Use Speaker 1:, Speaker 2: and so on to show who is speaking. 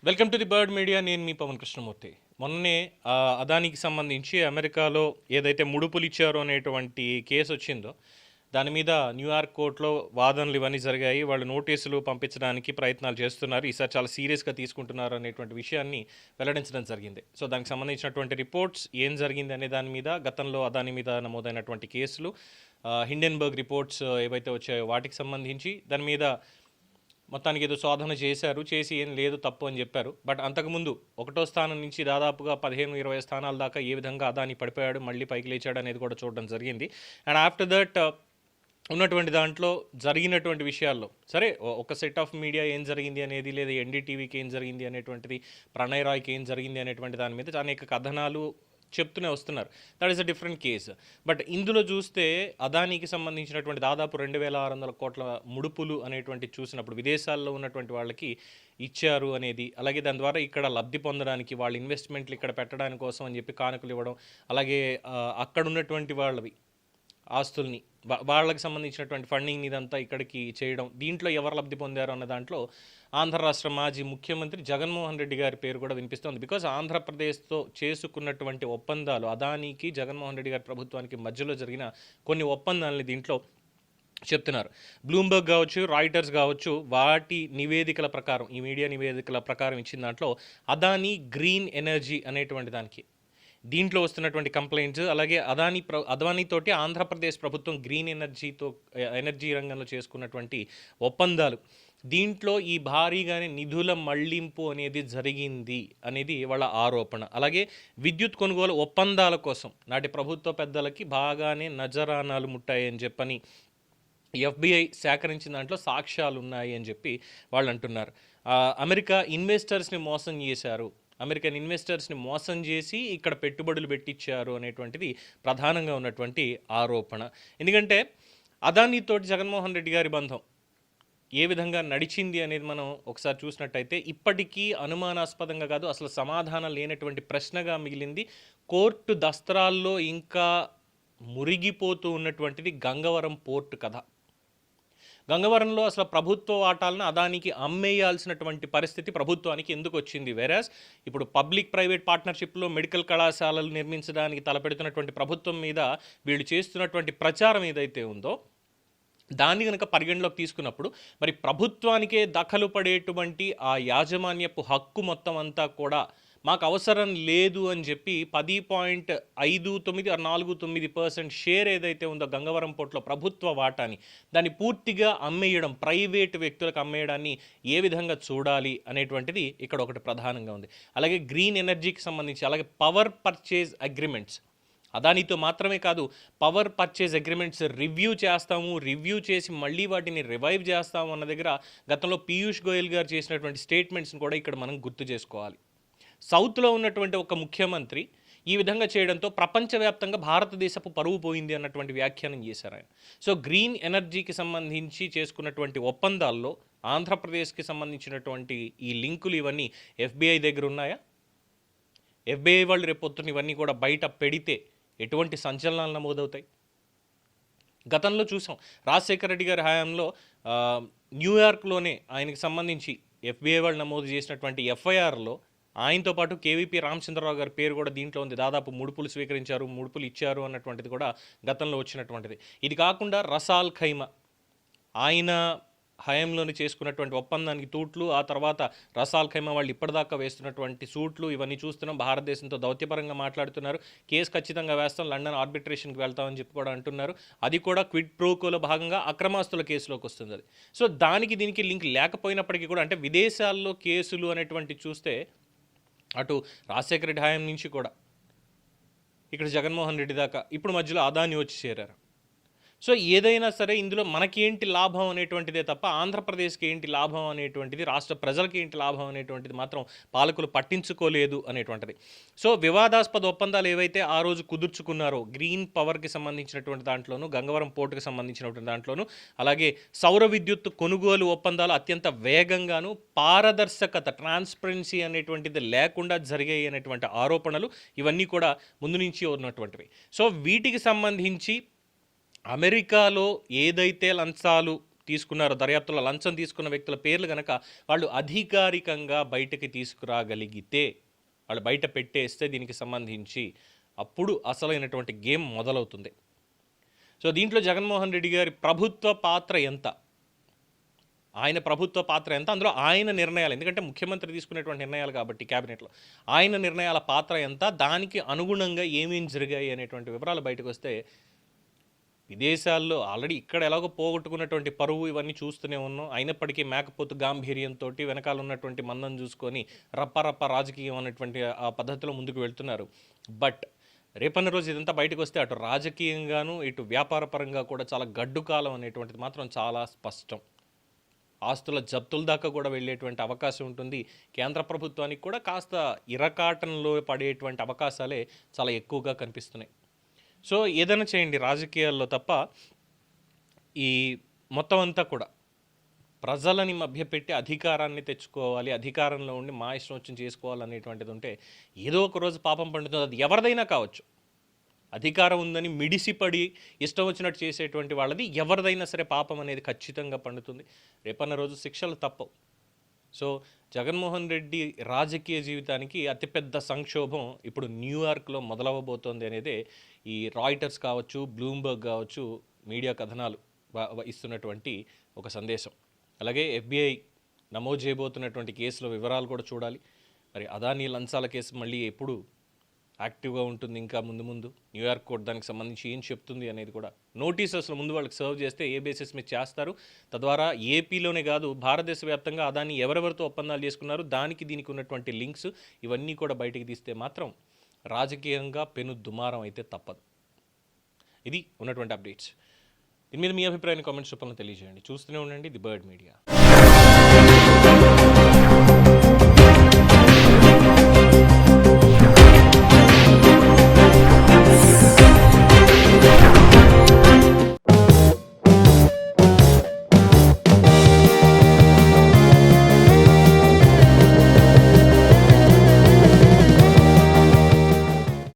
Speaker 1: Welcome to the bird media. నేను మీ పవన్ కృష్ణమూర్తి. మొన్నే అదానికి సంబంధించి అమెరికాలో ఏదైతే ముడుపులు ఇచ్చారో అనేటువంటి కేసు వచ్చిందో దాని మీద న్యూయార్క్ కోర్టులో వాదనలు ఇవన్నీ జరిగాయి. వాళ్ళు నోటీసులు పంపించడానికి ప్రయత్నాలు చేస్తున్నారు. ఈసారి చాలా సీరియస్గా తీసుకుంటున్నారు అనేటువంటి విషయాన్ని వెల్లడించడం జరిగింది. సో దానికి సంబంధించినటువంటి రిపోర్ట్స్ ఏం జరిగింది అనే దాని మీద, గతంలో అదాని మీద నమోదైనటువంటి కేసులు, హిండెన్బర్గ్ రిపోర్ట్స్ ఏవైతే వచ్చాయో వాటికి సంబంధించి దాని మీద మొత్తానికి ఏదో శోధన చేసి ఏం లేదు తప్పు అని చెప్పారు. బట్ అంతకుముందు 1వ స్థానం నుంచి దాదాపుగా 15-20 స్థానాల దాకా ఏ విధంగా అదాని పడిపోయాడు, మళ్ళీ పైకి లేచాడు అనేది కూడా చూడడం జరిగింది. అండ్ ఆఫ్టర్ దట్ ఉన్నటువంటి దాంట్లో జరిగినటువంటి విషయాల్లో సరే ఒక సెట్ ఆఫ్ మీడియా ఏం జరిగింది అనేది, లేదా ఎన్డీటీవీకి ఏం జరిగింది అనేటువంటిది, ప్రణయ్ రాయ్కి ఏం జరిగింది అనేటువంటి దాని మీద అనేక కథనాలు చెప్తూనే వస్తున్నారు. That is a different case. But ఇందులో చూస్తే అదానికి సంబంధించినటువంటి దాదాపు 2,600 కోట్ల ముడుపులు అనేటువంటి చూసినప్పుడు విదేశాల్లో ఉన్నటువంటి వాళ్ళకి ఇచ్చారు అనేది, అలాగే దాని ద్వారా ఇక్కడ లబ్ధి పొందడానికి వాళ్ళ ఇన్వెస్ట్మెంట్లు ఇక్కడ పెట్టడానికి కోసం అని చెప్పి కానుకలు ఇవ్వడం, అలాగే అక్కడ ఉన్నటువంటి వాళ్ళవి ఆస్తుల్ని వాళ్ళకి సంబంధించినటువంటి ఫండింగ్ ఇదంతా ఇక్కడికి చేయడం, దీంట్లో ఎవరు లబ్ధి పొందారు అన్న దాంట్లో ఆంధ్ర రాష్ట్ర మాజీ ముఖ్యమంత్రి జగన్మోహన్ రెడ్డి గారి పేరు కూడా వినిపిస్తోంది. బికాజ్ ఆంధ్రప్రదేశ్తో చేసుకున్నటువంటి ఒప్పందాలు, అదానికి జగన్మోహన్ రెడ్డి గారి ప్రభుత్వానికి మధ్యలో జరిగిన కొన్ని ఒప్పందాలని దీంట్లో చెప్తున్నారు. బ్లూంబర్గ్ కావచ్చు, రాయిటర్స్ కావచ్చు, వాటి నివేదికల ప్రకారం, ఈ మీడియా నివేదికల ప్రకారం ఇచ్చిన దాంట్లో అదాని గ్రీన్ ఎనర్జీ అనేటువంటి దానికి దీంట్లో వస్తున్నటువంటి కంప్లైంట్స్, అలాగే అదానితోటి ఆంధ్రప్రదేశ్ ప్రభుత్వం గ్రీన్ ఎనర్జీ రంగంలో చేసుకున్నటువంటి ఒప్పందాలు, దీంట్లో ఈ భారీగానే నిధుల మళ్లింపు అనేది జరిగింది అనేది వాళ్ళ ఆరోపణ. అలాగే విద్యుత్ కొనుగోలు ఒప్పందాల కోసం నాటి ప్రభుత్వ పెద్దలకి బాగానే నజరానాలు ముట్టాయని చెప్పని ఎఫ్బిఐ సేకరించిన దాంట్లో సాక్ష్యాలు ఉన్నాయి అని చెప్పి వాళ్ళు అంటున్నారు. అమెరికా ఇన్వెస్టర్స్ని మోసం చేశారు, అమెరికన్ ఇన్వెస్టర్స్ని మోసం చేసి ఇక్కడ పెట్టుబడులు పెట్టించారు అనేటువంటిది ప్రధానంగా ఉన్నటువంటి ఆరోపణ. ఎందుకంటే అదానితోటి జగన్మోహన్ రెడ్డి గారి బంధం ఏ విధంగా నడిచింది అనేది మనం ఒకసారి చూసినట్టయితే ఇప్పటికీ అనుమానాస్పదంగా కాదు, అసలు సమాధానం లేనటువంటి ప్రశ్నగా మిగిలింది. కోర్టు దస్త్రాల్లో ఇంకా మురిగిపోతూ ఉన్నటువంటిది గంగవరం పోర్టు కథ. గంగవరంలో అసలు ప్రభుత్వ వాటాలను అదానికి అమ్మేయాల్సినటువంటి పరిస్థితి ప్రభుత్వానికి ఎందుకు వచ్చింది? వేరాస్ ఇప్పుడు పబ్లిక్ ప్రైవేట్ పార్ట్నర్షిప్లో మెడికల్ కళాశాలలు నిర్మించడానికి తలపెడుతున్నటువంటి ప్రభుత్వం మీద వీళ్ళు చేస్తున్నటువంటి ప్రచారం ఏదైతే ఉందో దాన్ని కనుక పరిగణలోకి తీసుకున్నప్పుడు మరి ప్రభుత్వానికే దఖలు పడేటువంటి ఆ యాజమాన్యపు హక్కు మొత్తం అంతా కూడా మాకు అవసరం లేదు అని చెప్పి 10.59 షేర్ ఏదైతే ఉందో గంగవరం పోర్టులో ప్రభుత్వ వాటాని దాన్ని పూర్తిగా అమ్మేయడం, ప్రైవేటు వ్యక్తులకు అమ్మేయడాన్ని ఏ విధంగా చూడాలి అనేటువంటిది ఇక్కడ ఒకటి ప్రధానంగా ఉంది. అలాగే గ్రీన్ ఎనర్జీకి సంబంధించి, అలాగే పవర్ పర్చేజ్ అగ్రిమెంట్స్, అదానితో మాత్రమే కాదు పవర్ పర్చేజ్ అగ్రిమెంట్స్ రివ్యూ చేసి మళ్ళీ వాటిని రివైవ్ చేస్తాము అన్న దగ్గర గతంలో పీయూష్ గోయల్ గారు చేసినటువంటి స్టేట్మెంట్స్ని కూడా ఇక్కడ మనం గుర్తు చేసుకోవాలి. సౌత్లో ఉన్నటువంటి ఒక ముఖ్యమంత్రి ఈ విధంగా చేయడంతో ప్రపంచవ్యాప్తంగా భారతదేశపు పరువు పోయింది అన్నటువంటి వ్యాఖ్యానం చేశారు ఆయన. సో గ్రీన్ ఎనర్జీకి సంబంధించి చేసుకున్నటువంటి ఒప్పందాల్లో ఆంధ్రప్రదేశ్కి సంబంధించినటువంటి ఈ లింకులు ఇవన్నీ ఎఫ్బిఐ దగ్గర ఉన్నాయా? ఎఫ్బిఐ వాళ్ళు రేపొద్దున ఇవన్నీ కూడా బయట పెడితే ఎటువంటి సంచలనాలు నమోదవుతాయి? గతంలో చూసాం రాజశేఖర రెడ్డి గారి హయాంలో న్యూయార్క్లోనే ఆయనకి సంబంధించి ఎఫ్బిఐ వాళ్ళు నమోదు చేసినటువంటి ఎఫ్ఐఆర్లో ఆయనతో పాటు కేవీపీ రామచంద్రరావు గారి పేరు కూడా దీంట్లో ఉంది. దాదాపు ముడుపులు స్వీకరించారు, ముడుపులు ఇచ్చారు అన్నటువంటిది కూడా గతంలో వచ్చినటువంటిది. ఇది కాకుండా రసాల్ ఖైమా ఆయన హయాంలోని చేసుకున్నటువంటి ఒప్పందానికి తూట్లు, ఆ తర్వాత రసాల్ ఖైమా వాళ్ళు ఇప్పటిదాకా వేస్తున్నటువంటి సూట్లు ఇవన్నీ చూస్తున్నాం. భారతదేశంతో దౌత్యపరంగా మాట్లాడుతున్నారు, కేసు ఖచ్చితంగా వేస్తాం, లండన్ ఆర్బిట్రేషన్కి వెళ్తామని చెప్పి కూడా అంటున్నారు. అది కూడా క్విడ్ ప్రోకోలో భాగంగా అక్రమాస్తుల కేసులోకి వస్తుంది అది. సో దానికి దీనికి లింక్ లేకపోయినప్పటికీ కూడా, అంటే విదేశాల్లో కేసులు అనేటువంటి చూస్తే అటు రాజశేఖర రెడ్డి హయాం నుంచి కూడా ఇక్కడ జగన్మోహన్ రెడ్డి దాకా ఇప్పుడు మధ్యలో అదాని వచ్చి చేరారు. సో ఏదైనా సరే ఇందులో మనకేంటి లాభం అనేటువంటిదే తప్ప ఆంధ్రప్రదేశ్కి ఏంటి లాభం అనేటువంటిది, రాష్ట్ర ప్రజలకి ఏంటి లాభం అనేటువంటిది మాత్రం పాలకులు పట్టించుకోలేదు అనేటువంటిది. సో వివాదాస్పద ఒప్పందాలు ఏవైతే ఆ రోజు కుదుర్చుకున్నారో గ్రీన్ పవర్కి సంబంధించినటువంటి దాంట్లోనూ, గంగవరం పోర్టుకి సంబంధించినటువంటి దాంట్లోనూ, అలాగే సౌర విద్యుత్ కొనుగోలు ఒప్పందాలు అత్యంత వేగంగాను పారదర్శకత, ట్రాన్స్పరెన్సీ అనేటువంటిది లేకుండా జరిగాయి అనేటువంటి ఆరోపణలు ఇవన్నీ కూడా ముందు నుంచి ఉన్నటువంటివి. సో వీటికి సంబంధించి అమెరికాలో ఏదైతే లంచాలు తీసుకున్నారో దర్యాప్తులో లంచం తీసుకున్న వ్యక్తుల పేర్లు కనుక వాళ్ళు అధికారికంగా బయటకి తీసుకురాగలిగితే, వాళ్ళు బయట పెట్టేస్తే దీనికి సంబంధించి అప్పుడు అసలైనటువంటి గేమ్ మొదలవుతుంది. సో దీంట్లో జగన్మోహన్ రెడ్డి గారి ప్రభుత్వ పాత్ర ఎంత, ఆయన ప్రభుత్వ పాత్ర ఎంత, అందులో ఆయన నిర్ణయాలు, ఎందుకంటే ముఖ్యమంత్రి తీసుకునేటువంటి నిర్ణయాలు కాబట్టి క్యాబినెట్లో ఆయన నిర్ణయాల పాత్ర ఎంత, దానికి అనుగుణంగా ఏమేం జరిగాయి అనేటువంటి వివరాలు బయటకు వస్తే, విదేశాల్లో ఆల్రెడీ ఇక్కడ ఎలాగో పోగొట్టుకున్నటువంటి పరువు ఇవన్నీ చూస్తూనే ఉన్నాం. అయినప్పటికీ మేకపోతు గాంభీర్యంతో వెనకాల ఉన్నటువంటి మందం చూసుకొని రప్ప రాజకీయం అనేటువంటి ఆ పద్ధతిలో ముందుకు వెళ్తున్నారు. బట్ రేపన్న రోజు ఇదంతా బయటకు వస్తే అటు రాజకీయంగాను ఇటు వ్యాపారపరంగా కూడా చాలా గడ్డు కాలం అనేటువంటిది మాత్రం చాలా స్పష్టం. ఆస్తుల జప్తుల దాకా కూడా వెళ్ళేటువంటి అవకాశం ఉంటుంది. కేంద్ర ప్రభుత్వానికి కూడా కాస్త ఇరకాటంలో పడేటువంటి అవకాశాలే చాలా ఎక్కువగా కనిపిస్తున్నాయి. సో ఏదైనా చేయండి రాజకీయాల్లో తప్ప ఈ మొత్తం అంతా కూడా ప్రజలని మభ్యపెట్టి అధికారాన్ని తెచ్చుకోవాలి, అధికారంలో ఉండి మా ఇష్టం వచ్చింది చేసుకోవాలనేటువంటిది ఉంటే ఏదో ఒక రోజు పాపం పండుతుంది. అది ఎవరిదైనా కావచ్చు. అధికారం ఉందని మిడిసిపడి ఇష్టం వచ్చినట్టు చేసేటువంటి వాళ్ళది ఎవరిదైనా సరే పాపం అనేది ఖచ్చితంగా పండుతుంది. రేపన్న రోజు శిక్షలు తప్పవు. సో జగన్మోహన్ రెడ్డి రాజకీయ జీవితానికి అతిపెద్ద సంక్షోభం ఇప్పుడు న్యూయార్క్లో మొదలవబోతోంది అనేదే ఈ రాయిటర్స్ కావచ్చు, బ్లూంబర్గ్ కావచ్చు మీడియా కథనాలు ఇస్తున్నటువంటి ఒక సందేశం. అలాగే FBI నమోదు చేయబోతున్నటువంటి కేసుల వివరాలు కూడా చూడాలి. మరి అదానీ లంచాల కేసు మళ్ళీ ఎప్పుడు యాక్టివ్గా ఉంటుంది, ఇంకా ముందు న్యూయార్క్ కోర్టు దానికి సంబంధించి ఏం చెప్తుంది అనేది కూడా నోటీసెస్లో ముందు వాళ్ళకి సర్వ్ చేస్తే ఏ బేసిస్ మీద చేస్తారు, తద్వారా ఏపీలోనే కాదు భారతదేశ వ్యాప్తంగా అదాని ఎవరెవరితో ఒప్పందాలు చేసుకున్నారు, దానికి దీనికి ఉన్నటువంటి లింక్స్ ఇవన్నీ కూడా బయటికి తీస్తే మాత్రం రాజకీయంగా పెను దుమారం అయితే తప్పదు. ఇది ఉన్నటువంటి అప్డేట్స్. దీని మీద మీ అభిప్రాయాన్ని కామెంట్స్ రూపంలో తెలియజేయండి. చూస్తూనే ఉండండి ది బర్డ్ మీడియా.